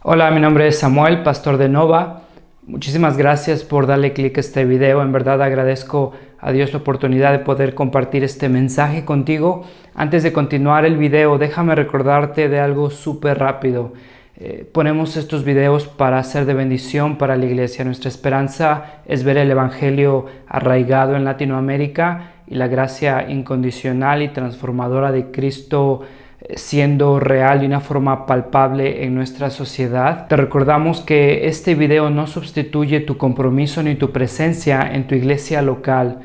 Hola, mi nombre es Samuel, pastor de Nova. Muchísimas gracias por darle clic a este video. En verdad agradezco a Dios la oportunidad de poder compartir este mensaje contigo. Antes de continuar el video, déjame recordarte de algo súper rápido. Ponemos estos videos para ser de bendición para la iglesia. Nuestra esperanza es ver el evangelio arraigado en Latinoamérica y la gracia incondicional y transformadora de Cristo siendo real de una forma palpable en nuestra sociedad. Te recordamos que este video no sustituye tu compromiso ni tu presencia en tu iglesia local.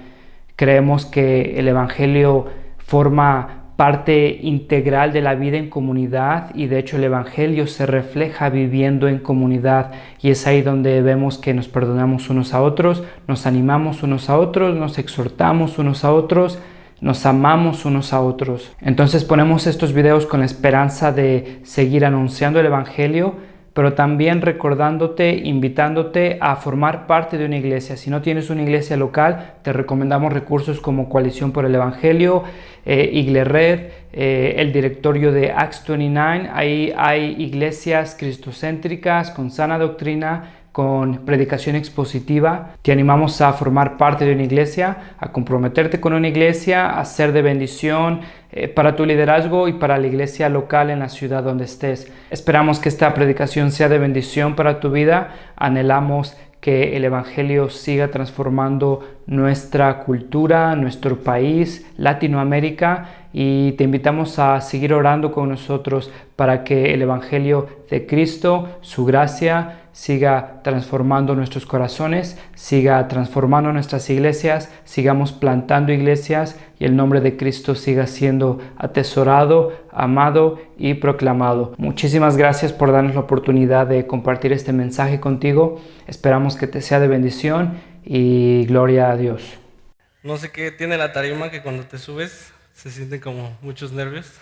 Creemos que el evangelio forma parte integral de la vida en comunidad y de hecho el evangelio se refleja viviendo en comunidad, y es ahí donde vemos que nos perdonamos unos a otros, nos animamos unos a otros, nos exhortamos unos a otros, nos amamos unos a otros. Entonces ponemos estos videos con la esperanza de seguir anunciando el evangelio, pero también recordándote, invitándote a formar parte de una iglesia. Si no tienes una iglesia local, te recomendamos recursos como Coalición por el Evangelio, Iglered, el directorio de Acts 29. Ahí hay iglesias cristocéntricas con sana doctrina, con predicación expositiva. Te animamos a formar parte de una iglesia, a comprometerte con una iglesia, a ser de bendición para tu liderazgo y para la iglesia local en la ciudad donde estés. Esperamos que esta predicación sea de bendición para tu vida. Anhelamos que el evangelio siga transformando nuestra cultura, nuestro país, Latinoamérica, y te invitamos a seguir orando con nosotros para que el evangelio de Cristo, su gracia, siga transformando nuestros corazones, siga transformando nuestras iglesias, sigamos plantando iglesias y el nombre de Cristo siga siendo atesorado, amado y proclamado. Muchísimas gracias por darnos la oportunidad de compartir este mensaje contigo. Esperamos que te sea de bendición y gloria a Dios. No sé qué tiene la tarima, que cuando te subes se sienten como muchos nervios.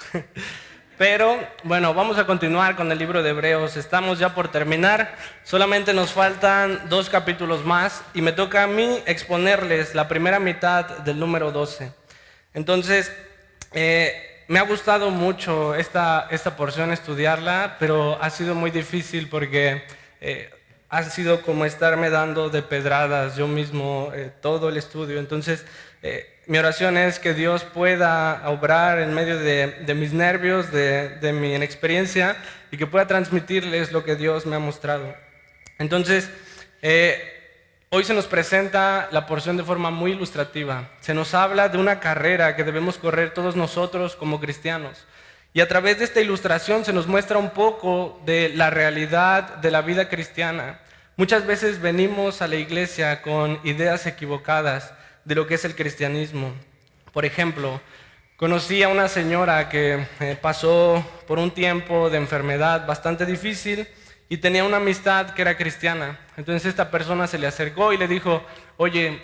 Pero bueno, vamos a continuar con el libro de Hebreos. Estamos ya por terminar, solamente nos faltan 2 capítulos más y me toca a mí exponerles la primera mitad del número 12. Entonces, me ha gustado mucho esta porción estudiarla, pero ha sido muy difícil porque ha sido como estarme dando de pedradas yo mismo todo el estudio. Entonces, mi oración es que Dios pueda obrar en medio de mis nervios, de mi inexperiencia, y que pueda transmitirles lo que Dios me ha mostrado. Entonces, hoy se nos presenta la porción de forma muy ilustrativa. Se nos habla de una carrera que debemos correr todos nosotros como cristianos. Y a través de esta ilustración se nos muestra un poco de la realidad de la vida cristiana. Muchas veces venimos a la iglesia con ideas equivocadas de lo que es el cristianismo. Por ejemplo, conocí a una señora que pasó por un tiempo de enfermedad bastante difícil y tenía una amistad que era cristiana. Entonces esta persona se le acercó y le dijo: oye,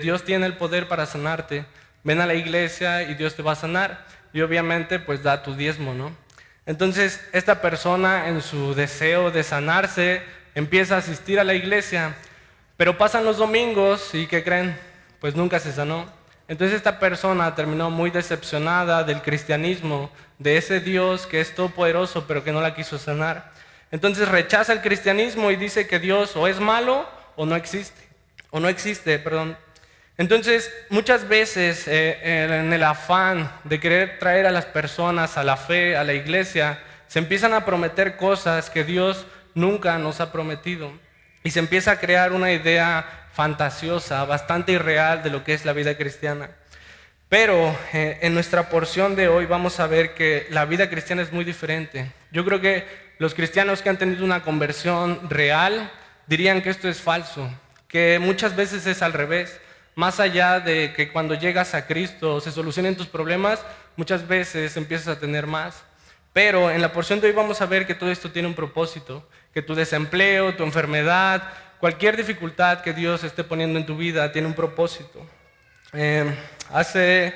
Dios tiene el poder para sanarte, ven a la iglesia y Dios te va a sanar, y obviamente pues da tu diezmo, ¿no? Entonces esta persona, en su deseo de sanarse, empieza a asistir a la iglesia, pero pasan los domingos y ¿qué creen? Pues nunca se sanó. Entonces esta persona terminó muy decepcionada del cristianismo, de ese Dios que es todopoderoso pero que no la quiso sanar. Entonces rechaza el cristianismo y dice que Dios o es malo o no existe. Entonces muchas veces en el afán de querer traer a las personas a la fe, a la iglesia, se empiezan a prometer cosas que Dios nunca nos ha prometido. Y se empieza a crear una idea fantasiosa, bastante irreal de lo que es la vida cristiana. Pero en nuestra porción de hoy vamos a ver que la vida cristiana es muy diferente. Yo creo que los cristianos que han tenido una conversión real dirían que esto es falso, que muchas veces es al revés. Más allá de que cuando llegas a Cristo se solucionen tus problemas, muchas veces empiezas a tener más. Pero en la porción de hoy vamos a ver que todo esto tiene un propósito, que tu desempleo, tu enfermedad, cualquier dificultad que Dios esté poniendo en tu vida tiene un propósito. Hace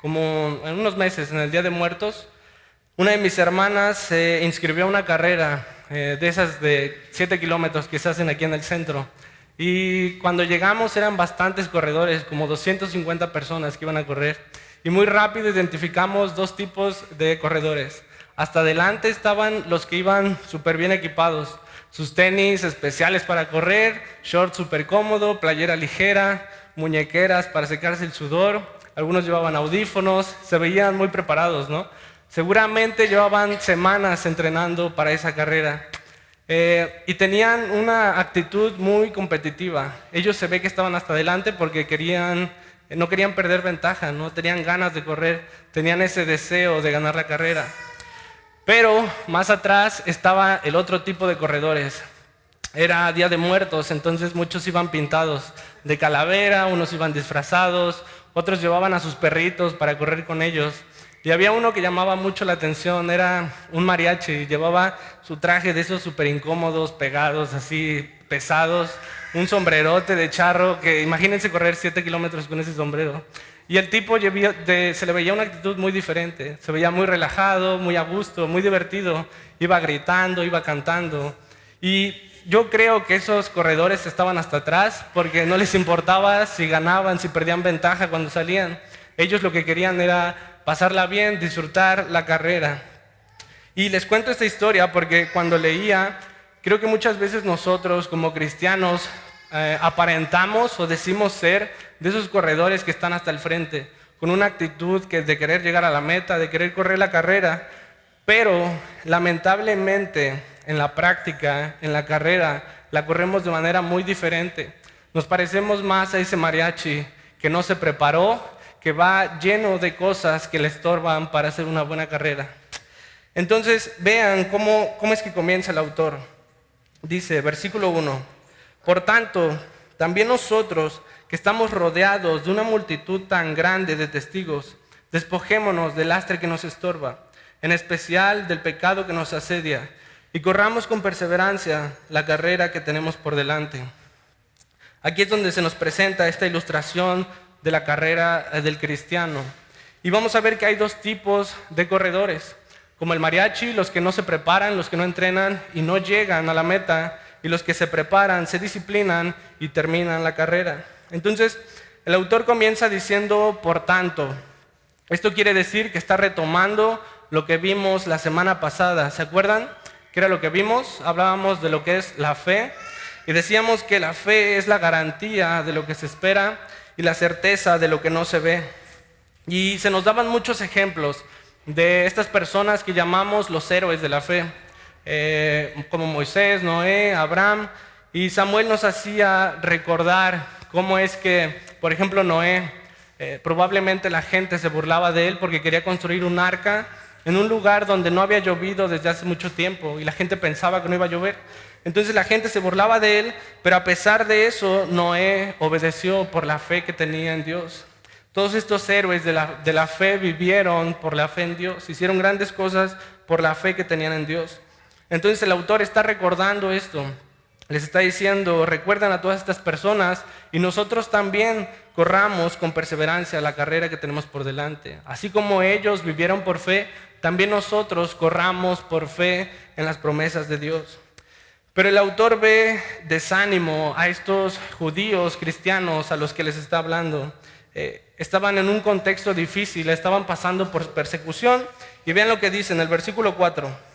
como en unos meses, en el Día de Muertos, una de mis hermanas se inscribió a una carrera de esas de 7 kilómetros que se hacen aquí en el centro. Y cuando llegamos eran bastantes corredores, como 250 personas que iban a correr. Y muy rápido identificamos 2 tipos de corredores. Hasta adelante estaban los que iban súper bien equipados. Sus tenis especiales para correr, short súper cómodo, playera ligera, muñequeras para secarse el sudor. Algunos llevaban audífonos, se veían muy preparados, ¿no? Seguramente llevaban semanas entrenando para esa carrera. Y tenían una actitud muy competitiva. Ellos se ve que estaban hasta adelante porque no querían perder ventaja, no tenían ganas de correr, tenían ese deseo de ganar la carrera. Pero más atrás estaba el otro tipo de corredores. Era Día de Muertos, entonces muchos iban pintados de calavera, unos iban disfrazados, otros llevaban a sus perritos para correr con ellos. Y había uno que llamaba mucho la atención, era un mariachi, llevaba su traje de esos súper incómodos, pegados, así pesados, un sombrerote de charro, que imagínense correr 7 kilómetros con ese sombrero. Y el tipo se le veía una actitud muy diferente, se veía muy relajado, muy a gusto, muy divertido, iba gritando, iba cantando. Y yo creo que esos corredores estaban hasta atrás porque no les importaba si ganaban, si perdían ventaja cuando salían. Ellos lo que querían era pasarla bien, disfrutar la carrera. Y les cuento esta historia porque cuando leía, creo que muchas veces nosotros como cristianos aparentamos o decimos ser de esos corredores que están hasta el frente, con una actitud de querer llegar a la meta, de querer correr la carrera, pero lamentablemente en la práctica, en la carrera, la corremos de manera muy diferente. Nos parecemos más a ese mariachi que no se preparó, que va lleno de cosas que le estorban para hacer una buena carrera. Entonces, vean cómo es que comienza el autor. Dice, versículo 1, por tanto, también nosotros, que estamos rodeados de una multitud tan grande de testigos, despojémonos del lastre que nos estorba, en especial del pecado que nos asedia, y corramos con perseverancia la carrera que tenemos por delante. Aquí es donde se nos presenta esta ilustración de la carrera del cristiano. Y vamos a ver que hay dos tipos de corredores, como el mariachi, los que no se preparan, los que no entrenan y no llegan a la meta, y los que se preparan, se disciplinan y terminan la carrera. Entonces, el autor comienza diciendo, por tanto. Esto quiere decir que está retomando lo que vimos la semana pasada. ¿Se acuerdan? ¿Qué era lo que vimos? Hablábamos de lo que es la fe y decíamos que la fe es la garantía de lo que se espera y la certeza de lo que no se ve. Y se nos daban muchos ejemplos de estas personas que llamamos los héroes de la fe. Como Moisés, Noé, Abraham, y Samuel nos hacía recordar cómo es que, por ejemplo, Noé, probablemente la gente se burlaba de él porque quería construir un arca en un lugar donde no había llovido desde hace mucho tiempo y la gente pensaba que no iba a llover. Entonces la gente se burlaba de él, pero a pesar de eso, Noé obedeció por la fe que tenía en Dios. Todos estos héroes de la fe vivieron por la fe en Dios, hicieron grandes cosas por la fe que tenían en Dios. Entonces el autor está recordando esto, les está diciendo, recuerdan a todas estas personas y nosotros también corramos con perseverancia la carrera que tenemos por delante. Así como ellos vivieron por fe, también nosotros corramos por fe en las promesas de Dios. Pero el autor ve desánimo a estos judíos cristianos a los que les está hablando. Estaban en un contexto difícil, estaban pasando por persecución y vean lo que dice en el versículo 4.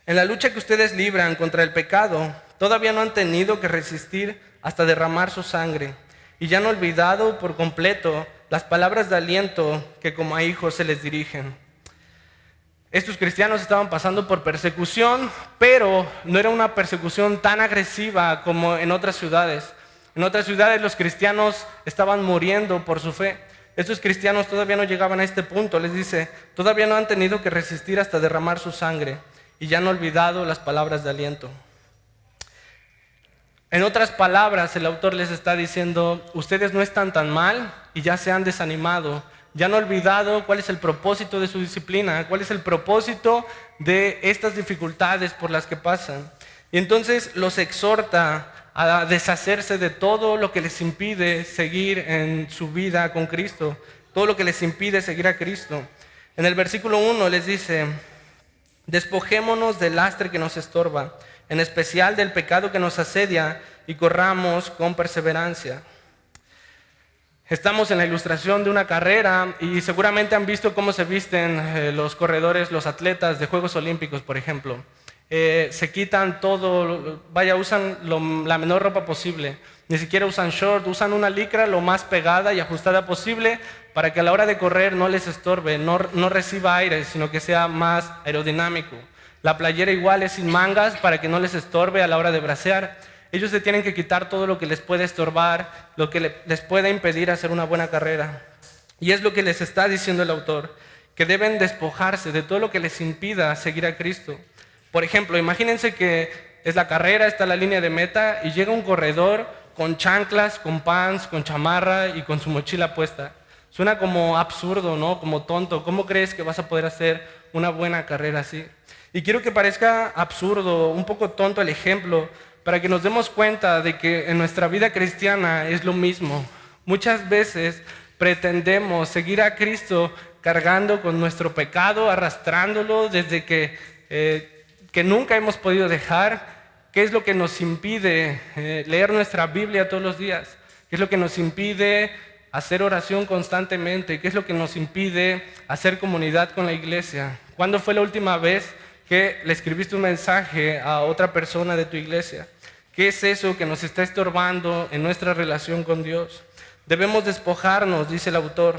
En la lucha que ustedes libran contra el pecado, todavía no han tenido que resistir hasta derramar su sangre y ya han olvidado por completo las palabras de aliento que como a hijos se les dirigen. Estos cristianos estaban pasando por persecución, pero no era una persecución tan agresiva como en otras ciudades. En otras ciudades los cristianos estaban muriendo por su fe. Estos cristianos todavía no llegaban a este punto. Les dice, todavía no han tenido que resistir hasta derramar su sangre y ya han olvidado las palabras de aliento. En otras palabras, el autor les está diciendo, ustedes no están tan mal y ya se han desanimado. Ya han olvidado cuál es el propósito de su disciplina, cuál es el propósito de estas dificultades por las que pasan. Y entonces los exhorta a deshacerse de todo lo que les impide seguir en su vida con Cristo, todo lo que les impide seguir a Cristo. En el versículo 1 les dice, despojémonos del lastre que nos estorba, en especial del pecado que nos asedia, y corramos con perseverancia. Estamos en la ilustración de una carrera y seguramente han visto cómo se visten los corredores, los atletas de Juegos Olímpicos, por ejemplo. Se quitan todo, usan la menor ropa posible. Ni siquiera usan short, usan una licra lo más pegada y ajustada posible para que a la hora de correr no les estorbe, no reciba aire, sino que sea más aerodinámico. La playera igual es sin mangas para que no les estorbe a la hora de bracear. Ellos se tienen que quitar todo lo que les puede estorbar, lo que les puede impedir hacer una buena carrera. Y es lo que les está diciendo el autor, que deben despojarse de todo lo que les impida seguir a Cristo. Por ejemplo, imagínense que es la carrera, está la línea de meta y llega un corredor con chanclas, con pants, con chamarra y con su mochila puesta. Suena como absurdo, ¿no? Como tonto. ¿Cómo crees que vas a poder hacer una buena carrera así? Y quiero que parezca absurdo, un poco tonto el ejemplo, para que nos demos cuenta de que en nuestra vida cristiana es lo mismo. Muchas veces pretendemos seguir a Cristo cargando con nuestro pecado, arrastrándolo desde que nunca hemos podido dejar. ¿Qué es lo que nos impide leer nuestra Biblia todos los días? ¿Qué es lo que nos impide hacer oración constantemente? ¿Qué es lo que nos impide hacer comunidad con la iglesia? ¿Cuándo fue la última vez que le escribiste un mensaje a otra persona de tu iglesia? ¿Qué es eso que nos está estorbando en nuestra relación con Dios? Debemos despojarnos, dice el autor.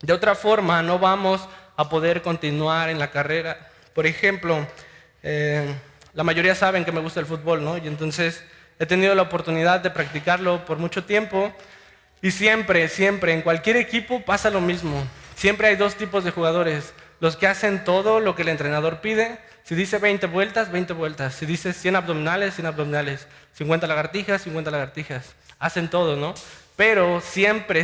De otra forma, no vamos a poder continuar en la carrera. Por ejemplo, la mayoría saben que me gusta el fútbol, ¿no? Y entonces he tenido la oportunidad de practicarlo por mucho tiempo y siempre, en cualquier equipo pasa lo mismo. Siempre hay dos tipos de jugadores. Los que hacen todo lo que el entrenador pide. Si dice 20 vueltas, 20 vueltas. Si dice 100 abdominales, 100 abdominales. 50 lagartijas, 50 lagartijas. Hacen todo, ¿no? Pero siempre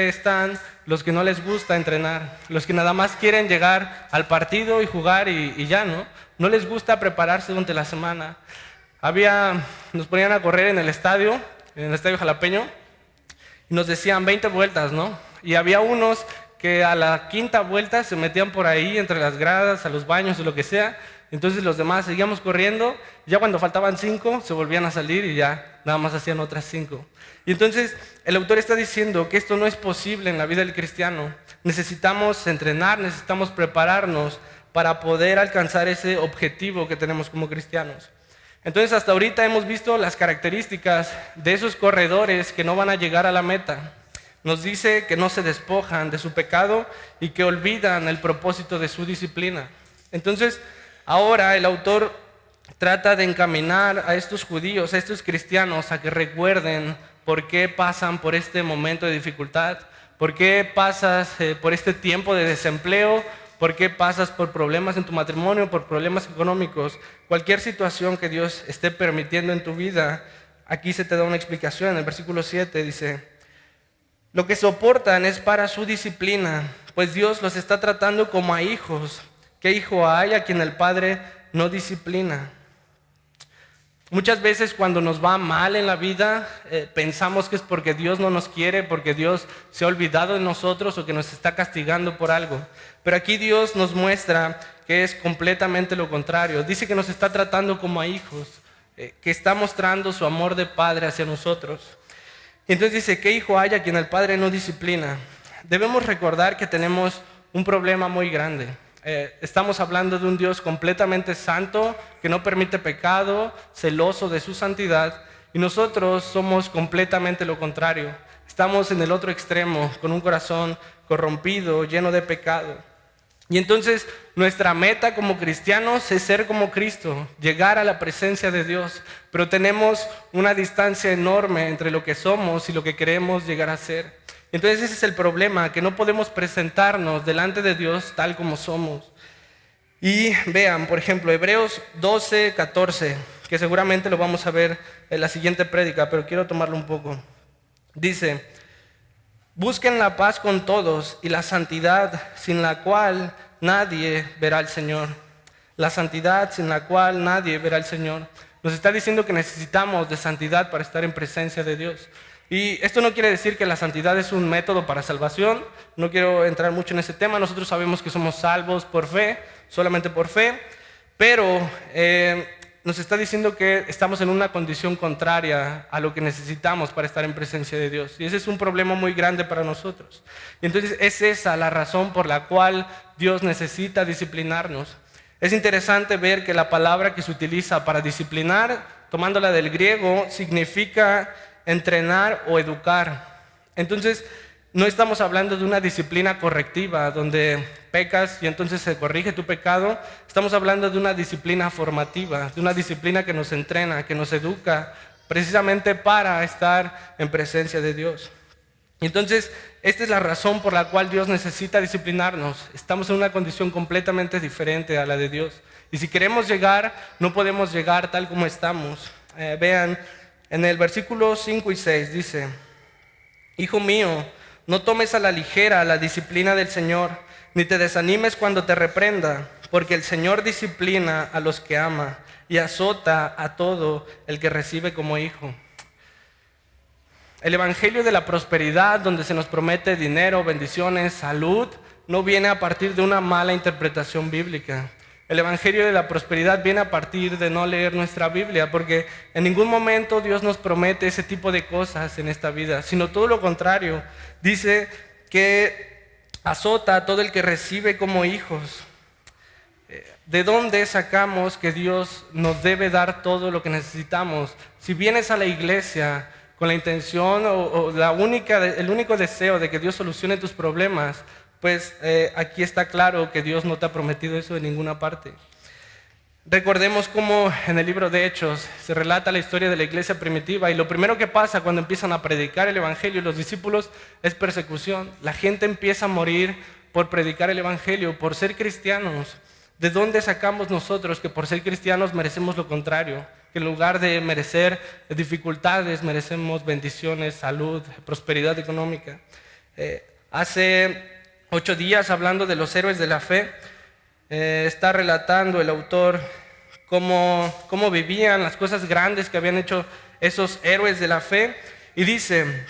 están los que no les gusta entrenar. Los que nada más quieren llegar al partido y jugar y ya, ¿no? No les gusta prepararse durante la semana. Nos ponían a correr en el estadio Jalapeño, y nos decían 20 vueltas, ¿no? Y había unos que a la quinta vuelta se metían por ahí entre las gradas, a los baños o lo que sea. Entonces los demás seguíamos corriendo, ya cuando faltaban 5 se volvían a salir y ya nada más hacían otras 5. Y entonces el autor está diciendo que esto no es posible en la vida del cristiano. Necesitamos entrenar, necesitamos prepararnos para poder alcanzar ese objetivo que tenemos como cristianos. Entonces hasta ahorita hemos visto las características de esos corredores que no van a llegar a la meta. Nos dice que no se despojan de su pecado y que olvidan el propósito de su disciplina. Entonces ahora el autor trata de encaminar a estos judíos, a estos cristianos, a que recuerden por qué pasan por este momento de dificultad, por qué pasas por este tiempo de desempleo, por qué pasas por problemas en tu matrimonio, por problemas económicos. Cualquier situación que Dios esté permitiendo en tu vida, aquí se te da una explicación. En el versículo 7 dice: lo que soportan es para su disciplina, pues Dios los está tratando como a hijos. ¿Qué hijo hay a quien el Padre no disciplina? Muchas veces cuando nos va mal en la vida, pensamos que es porque Dios no nos quiere, porque Dios se ha olvidado de nosotros o que nos está castigando por algo. Pero aquí Dios nos muestra que es completamente lo contrario. Dice que nos está tratando como a hijos, que está mostrando su amor de Padre hacia nosotros. Y entonces dice: ¿qué hijo hay a quien el Padre no disciplina? Debemos recordar que tenemos un problema muy grande. Estamos hablando de un Dios completamente santo, que no permite pecado, celoso de su santidad, y nosotros somos completamente lo contrario. Estamos en el otro extremo, con un corazón corrompido, lleno de pecado. Y entonces nuestra meta como cristianos es ser como Cristo, llegar a la presencia de Dios, pero tenemos una distancia enorme entre lo que somos y lo que queremos llegar a ser. Entonces ese es el problema, que no podemos presentarnos delante de Dios tal como somos. Y vean, por ejemplo, Hebreos 12, 14, que seguramente lo vamos a ver en la siguiente prédica, pero quiero tomarlo un poco. Dice: busquen la paz con todos y la santidad, sin la cual nadie verá al Señor. La santidad sin la cual nadie verá al Señor. Nos está diciendo que necesitamos de santidad para estar en presencia de Dios. Y esto no quiere decir que la santidad es un método para salvación. No quiero entrar mucho en ese tema. Nosotros sabemos que somos salvos por fe, solamente por fe. Pero nos está diciendo que estamos en una condición contraria a lo que necesitamos para estar en presencia de Dios. Y ese es un problema muy grande para nosotros. Y entonces es esa la razón por la cual Dios necesita disciplinarnos. Es interesante ver que la palabra que se utiliza para disciplinar, tomándola del griego, significa entrenar o educar. Entonces, no estamos hablando de una disciplina correctiva donde pecas y entonces se corrige tu pecado. Estamos hablando de una disciplina formativa, de una disciplina que nos entrena, que nos educa precisamente para estar en presencia de Dios. Entonces, esta es la razón por la cual Dios necesita disciplinarnos. Estamos en una condición completamente diferente a la de Dios. Y si queremos llegar, no podemos llegar tal como estamos. Vean, en el versículo 5 y 6 dice: Hijo mío, no tomes a la ligera la disciplina del Señor, ni te desanimes cuando te reprenda, porque el Señor disciplina a los que ama y azota a todo el que recibe como hijo. El evangelio de la prosperidad, donde se nos promete dinero, bendiciones, salud, no viene a partir de una mala interpretación bíblica. El evangelio de la prosperidad viene a partir de no leer nuestra Biblia, porque en ningún momento Dios nos promete ese tipo de cosas en esta vida, sino todo lo contrario. Dice que azota a todo el que recibe como hijos. ¿De dónde sacamos que Dios nos debe dar todo lo que necesitamos? Si vienes a la iglesia con la intención o el único deseo de que Dios solucione tus problemas, pues aquí está claro que Dios no te ha prometido eso en ninguna parte. Recordemos cómo en el libro de Hechos se relata la historia de la iglesia primitiva, y lo primero que pasa cuando empiezan a predicar el evangelio los discípulos es persecución. La gente empieza a morir por predicar el evangelio, por ser cristianos. ¿De dónde sacamos nosotros que por ser cristianos merecemos lo contrario? Que en lugar de merecer dificultades, merecemos bendiciones, salud, prosperidad económica. Hace 8 días, hablando de los héroes de la fe, está relatando el autor cómo vivían las cosas grandes que habían hecho esos héroes de la fe, y dice: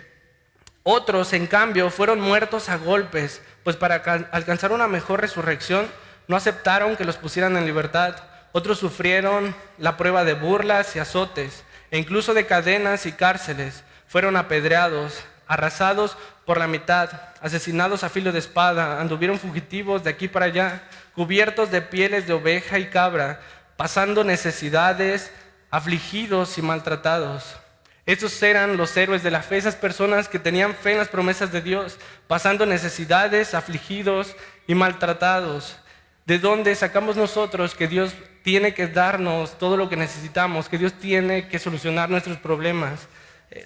otros, en cambio, fueron muertos a golpes, pues para alcanzar una mejor resurrección no aceptaron que los pusieran en libertad. Otros sufrieron la prueba de burlas y azotes, e incluso de cadenas y cárceles. Fueron apedreados, arrasados por la mitad, asesinados a filo de espada, anduvieron fugitivos de aquí para allá, cubiertos de pieles de oveja y cabra, pasando necesidades, afligidos y maltratados. Esos eran los héroes de la fe, esas personas que tenían fe en las promesas de Dios, pasando necesidades, afligidos y maltratados. ¿De dónde sacamos nosotros que Dios tiene que darnos todo lo que necesitamos, que Dios tiene que solucionar nuestros problemas?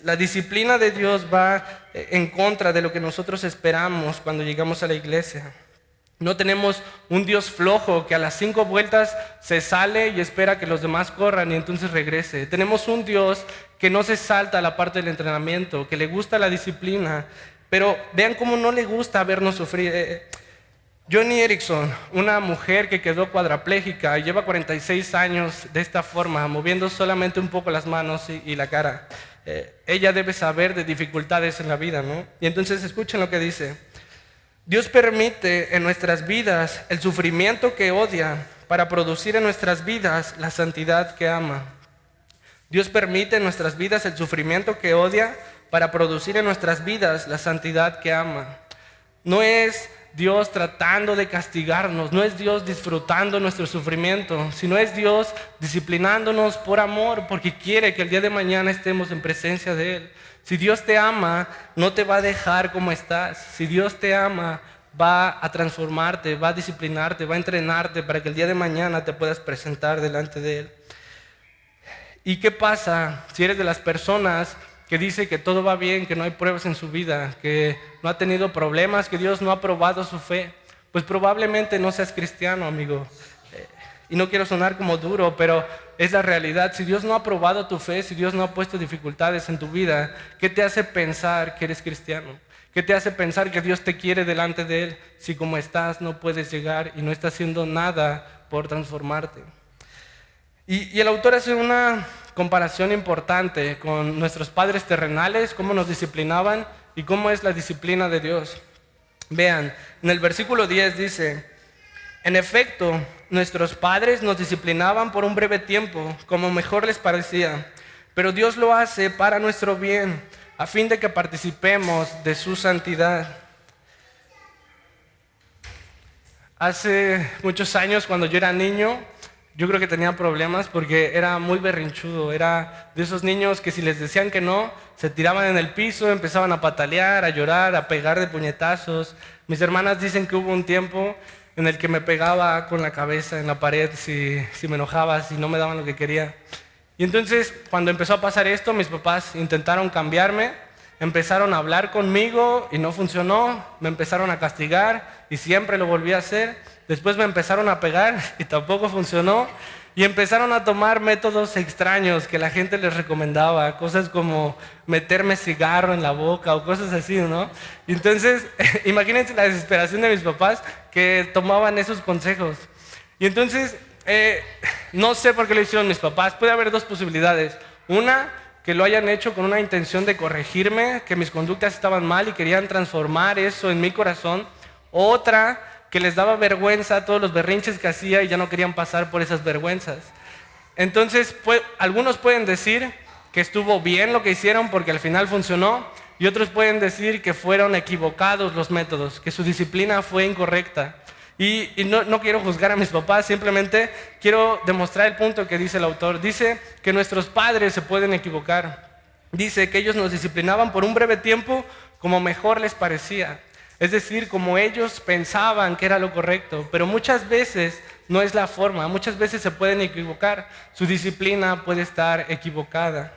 La disciplina de Dios va en contra de lo que nosotros esperamos cuando llegamos a la iglesia. No tenemos un Dios flojo que a las 5 vueltas se sale y espera que los demás corran y entonces regrese. Tenemos un Dios que no se salta a la parte del entrenamiento, que le gusta la disciplina, pero vean cómo no le gusta vernos sufrir. Joni Eareckson, una mujer que quedó cuadraplégica y lleva 46 años de esta forma, moviendo solamente un poco las manos y la cara. Ella debe saber de dificultades en la vida, ¿no? Y entonces escuchen lo que dice: Dios permite en nuestras vidas el sufrimiento que odia para producir en nuestras vidas la santidad que ama. Dios permite en nuestras vidas el sufrimiento que odia para producir en nuestras vidas la santidad que ama. No es Dios tratando de castigarnos, no es Dios disfrutando nuestro sufrimiento, sino es Dios disciplinándonos por amor, porque quiere que el día de mañana estemos en presencia de Él. Si Dios te ama, no te va a dejar como estás. Si Dios te ama, va a transformarte, va a disciplinarte, va a entrenarte para que el día de mañana te puedas presentar delante de Él. ¿Y qué pasa si eres de las personas que dice que todo va bien, que no hay pruebas en su vida, que no ha tenido problemas, que Dios no ha probado su fe? Pues probablemente no seas cristiano, amigo. Y no quiero sonar como duro, pero es la realidad. Si Dios no ha probado tu fe, si Dios no ha puesto dificultades en tu vida, ¿qué te hace pensar que eres cristiano? ¿Qué te hace pensar que Dios te quiere delante de Él si como estás no puedes llegar y no estás haciendo nada por transformarte? Y el autor hace una comparación importante con nuestros padres terrenales, cómo nos disciplinaban y cómo es la disciplina de Dios. Vean, en el versículo 10 dice: En efecto, nuestros padres nos disciplinaban por un breve tiempo, como mejor les parecía, pero Dios lo hace para nuestro bien, a fin de que participemos de su santidad. Hace muchos años, cuando yo era niño, yo creo que tenía problemas porque era muy berrinchudo. Era de esos niños que si les decían que no, se tiraban en el piso, empezaban a patalear, a llorar, a pegar de puñetazos. Mis hermanas dicen que hubo un tiempo en el que me pegaba con la cabeza en la pared si me enojaba, si no me daban lo que quería. Y entonces, cuando empezó a pasar esto, mis papás intentaron cambiarme, empezaron a hablar conmigo y no funcionó, me empezaron a castigar y siempre lo volví a hacer. Después me empezaron a pegar y tampoco funcionó. Y empezaron a tomar métodos extraños que la gente les recomendaba, cosas como meterme cigarro en la boca o cosas así, ¿no? Y entonces, imagínense la desesperación de mis papás que tomaban esos consejos. Y entonces, no sé por qué lo hicieron mis papás. Puede haber dos posibilidades. Una, que lo hayan hecho con una intención de corregirme, que mis conductas estaban mal y querían transformar eso en mi corazón. Otra, que les daba vergüenza todos los berrinches que hacía y ya no querían pasar por esas vergüenzas. Entonces, algunos pueden decir que estuvo bien lo que hicieron porque al final funcionó, y otros pueden decir que fueron equivocados los métodos, que su disciplina fue incorrecta. Y no quiero juzgar a mis papás, simplemente quiero demostrar el punto que dice el autor. Dice que nuestros padres se pueden equivocar. Dice que ellos nos disciplinaban por un breve tiempo como mejor les parecía. Es decir, como ellos pensaban que era lo correcto, pero muchas veces no es la forma, muchas veces se pueden equivocar, su disciplina puede estar equivocada.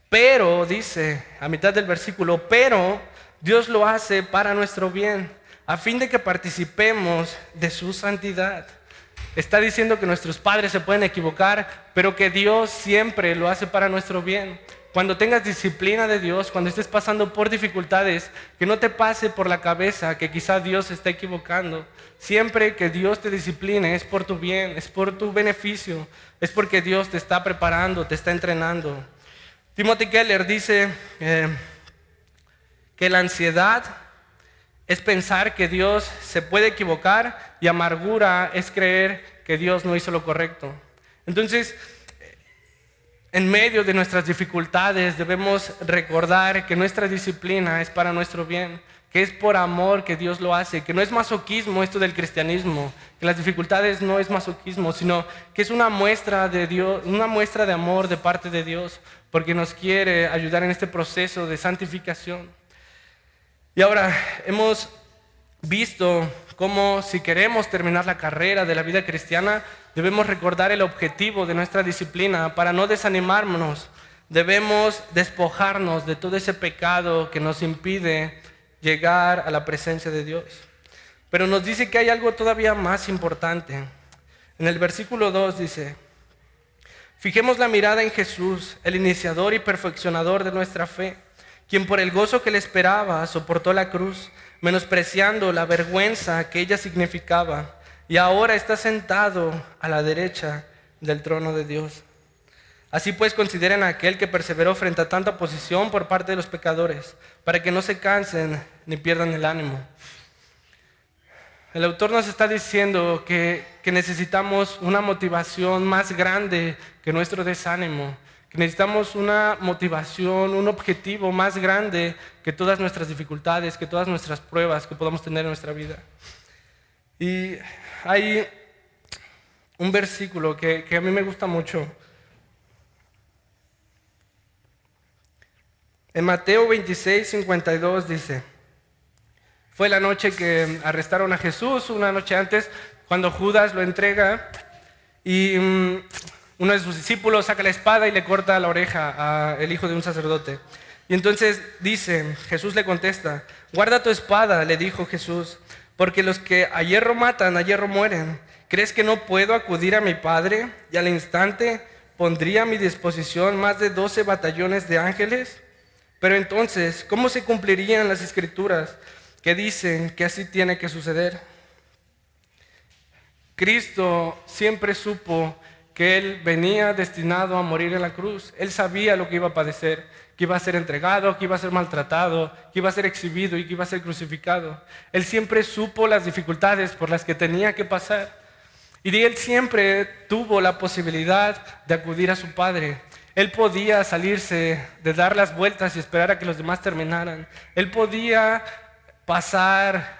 Pero, dice a mitad del versículo, pero Dios lo hace para nuestro bien, a fin de que participemos de su santidad. Está diciendo que nuestros padres se pueden equivocar, pero que Dios siempre lo hace para nuestro bien. Cuando tengas disciplina de Dios, cuando estés pasando por dificultades, que no te pase por la cabeza que quizá Dios se está equivocando. Siempre que Dios te discipline es por tu bien, es por tu beneficio, es porque Dios te está preparando, te está entrenando. Timothy Keller dice que la ansiedad es pensar que Dios se puede equivocar y amargura es creer que Dios no hizo lo correcto. Entonces, en medio de nuestras dificultades debemos recordar que nuestra disciplina es para nuestro bien, que es por amor que Dios lo hace, que no es masoquismo esto del cristianismo, que las dificultades no es masoquismo, sino que es una muestra de Dios, una muestra de amor de parte de Dios, porque nos quiere ayudar en este proceso de santificación. Y ahora hemos visto cómo si queremos terminar la carrera de la vida cristiana, debemos recordar el objetivo de nuestra disciplina para no desanimarnos. Debemos despojarnos de todo ese pecado que nos impide llegar a la presencia de Dios. Pero nos dice que hay algo todavía más importante. En el versículo 2 dice: fijemos la mirada en Jesús, el iniciador y perfeccionador de nuestra fe, quien por el gozo que le esperaba soportó la cruz, menospreciando la vergüenza que ella significaba, y ahora está sentado a la derecha del trono de Dios. Así pues, consideren a aquel que perseveró frente a tanta oposición por parte de los pecadores, para que no se cansen ni pierdan el ánimo. El autor nos está diciendo que necesitamos una motivación más grande que nuestro desánimo, que necesitamos una motivación, un objetivo más grande que todas nuestras dificultades, que todas nuestras pruebas que podamos tener en nuestra vida. Y hay un versículo que a mí me gusta mucho. En Mateo 26:52 dice: fue la noche que arrestaron a Jesús, una noche antes, cuando Judas lo entrega, y uno de sus discípulos saca la espada y le corta la oreja al hijo de un sacerdote. Y entonces dice, Jesús le contesta: guarda tu espada, le dijo Jesús, porque los que a hierro matan, a hierro mueren. ¿Crees que no puedo acudir a mi Padre y al instante pondría a mi disposición más de 12 batallones de ángeles? Pero entonces, ¿cómo se cumplirían las escrituras que dicen que así tiene que suceder? Cristo siempre supo que Él venía destinado a morir en la cruz. Él sabía lo que iba a padecer, que iba a ser entregado, que iba a ser maltratado, que iba a ser exhibido y que iba a ser crucificado. Él siempre supo las dificultades por las que tenía que pasar. Y Él siempre tuvo la posibilidad de acudir a su Padre. Él podía salirse de dar las vueltas y esperar a que los demás terminaran. Él podía pasar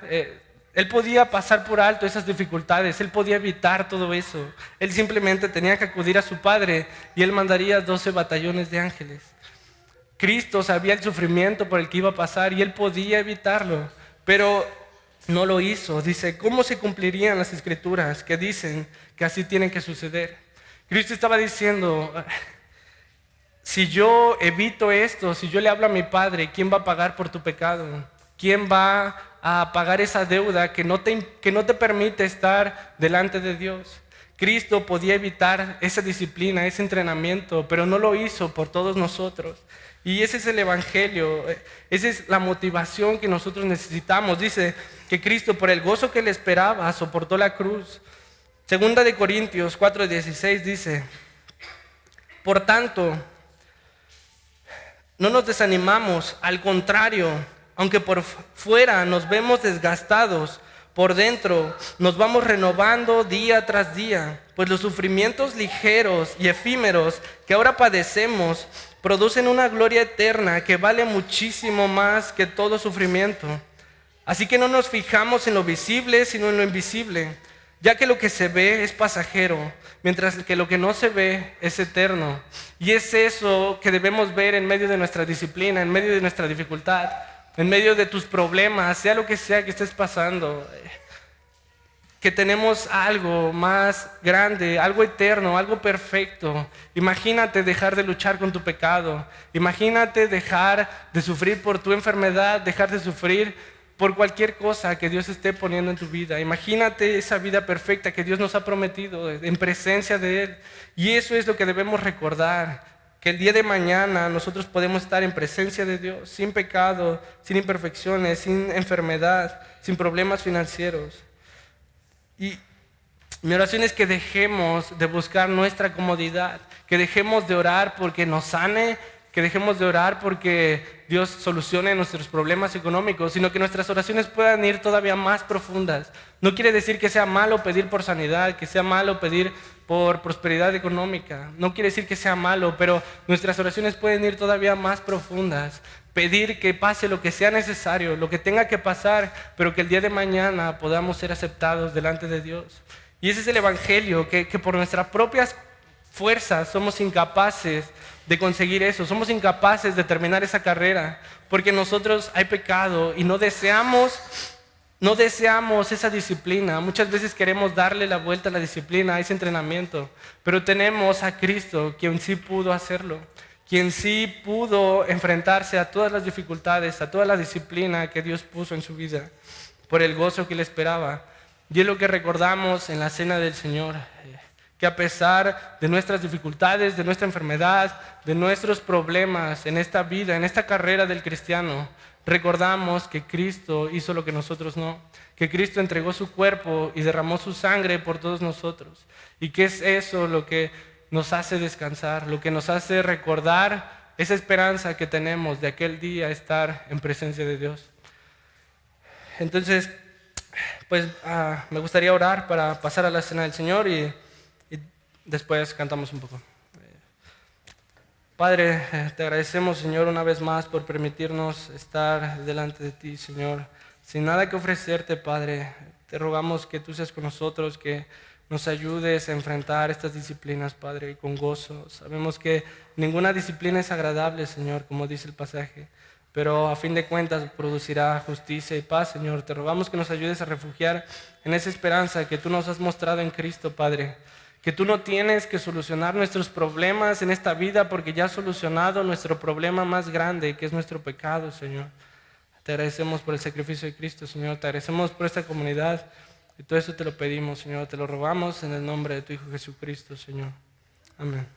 por alto esas dificultades. Él podía evitar todo eso. Él simplemente tenía que acudir a su Padre y Él mandaría 12 batallones de ángeles. Cristo sabía el sufrimiento por el que iba a pasar y Él podía evitarlo, pero no lo hizo. Dice, ¿cómo se cumplirían las escrituras que dicen que así tienen que suceder? Cristo estaba diciendo, si yo evito esto, si yo le hablo a mi Padre, ¿quién va a pagar por tu pecado? ¿Quién va a pagar esa deuda que no te permite estar delante de Dios? Cristo podía evitar esa disciplina, ese entrenamiento, pero no lo hizo por todos nosotros. Y ese es el Evangelio, esa es la motivación que nosotros necesitamos. Dice que Cristo, por el gozo que le esperaba, soportó la cruz. Segunda de Corintios 4:16 dice, por tanto, no nos desanimamos, al contrario, aunque por fuera nos vemos desgastados, por dentro nos vamos renovando día tras día, pues los sufrimientos ligeros y efímeros que ahora padecemos producen una gloria eterna que vale muchísimo más que todo sufrimiento. Así que no nos fijamos en lo visible, sino en lo invisible, ya que lo que se ve es pasajero, mientras que lo que no se ve es eterno. Y es eso que debemos ver en medio de nuestra disciplina, en medio de nuestra dificultad, en medio de tus problemas, sea lo que sea que estés pasando, que tenemos algo más grande, algo eterno, algo perfecto. Imagínate dejar de luchar con tu pecado, imagínate dejar de sufrir por tu enfermedad, dejar de sufrir por cualquier cosa que Dios esté poniendo en tu vida. Imagínate esa vida perfecta que Dios nos ha prometido en presencia de Él. Y eso es lo que debemos recordar, que el día de mañana nosotros podemos estar en presencia de Dios, sin pecado, sin imperfecciones, sin enfermedad, sin problemas financieros. Y mi oración es que dejemos de buscar nuestra comodidad, que dejemos de orar porque nos sane, que dejemos de orar porque Dios solucione nuestros problemas económicos, sino que nuestras oraciones puedan ir todavía más profundas. No quiere decir que sea malo pedir por sanidad, que sea malo pedir por prosperidad económica. No quiere decir que sea malo, pero nuestras oraciones pueden ir todavía más profundas. Pedir que pase lo que sea necesario, lo que tenga que pasar, pero que el día de mañana podamos ser aceptados delante de Dios. Y ese es el Evangelio, que por nuestras propias fuerzas somos incapaces de conseguir eso, somos incapaces de terminar esa carrera, porque nosotros hay pecado y no deseamos esa disciplina. Muchas veces queremos darle la vuelta a la disciplina, a ese entrenamiento, pero tenemos a Cristo, quien sí pudo hacerlo, quien sí pudo enfrentarse a todas las dificultades, a toda la disciplina que Dios puso en su vida, por el gozo que le esperaba. Y es lo que recordamos en la cena del Señor, que a pesar de nuestras dificultades, de nuestra enfermedad, de nuestros problemas en esta vida, en esta carrera del cristiano, recordamos que Cristo hizo lo que nosotros no, que Cristo entregó su cuerpo y derramó su sangre por todos nosotros, y que es eso lo que nos hace descansar, lo que nos hace recordar esa esperanza que tenemos de aquel día estar en presencia de Dios. Entonces, pues me gustaría orar para pasar a la cena del Señor y después cantamos un poco. Padre, te agradecemos, Señor, una vez más por permitirnos estar delante de ti, Señor, sin nada que ofrecerte, Padre. Te rogamos que tú seas con nosotros, que nos ayudes a enfrentar estas disciplinas, Padre, con gozo. Sabemos que ninguna disciplina es agradable, Señor, como dice el pasaje, pero a fin de cuentas producirá justicia y paz, Señor. Te rogamos que nos ayudes a refugiar en esa esperanza que tú nos has mostrado en Cristo, Padre. Que tú no tienes que solucionar nuestros problemas en esta vida porque ya has solucionado nuestro problema más grande, que es nuestro pecado, Señor. Te agradecemos por el sacrificio de Cristo, Señor. Te agradecemos por esta comunidad. Y todo eso te lo pedimos, Señor. Te lo rogamos en el nombre de tu Hijo Jesucristo, Señor. Amén.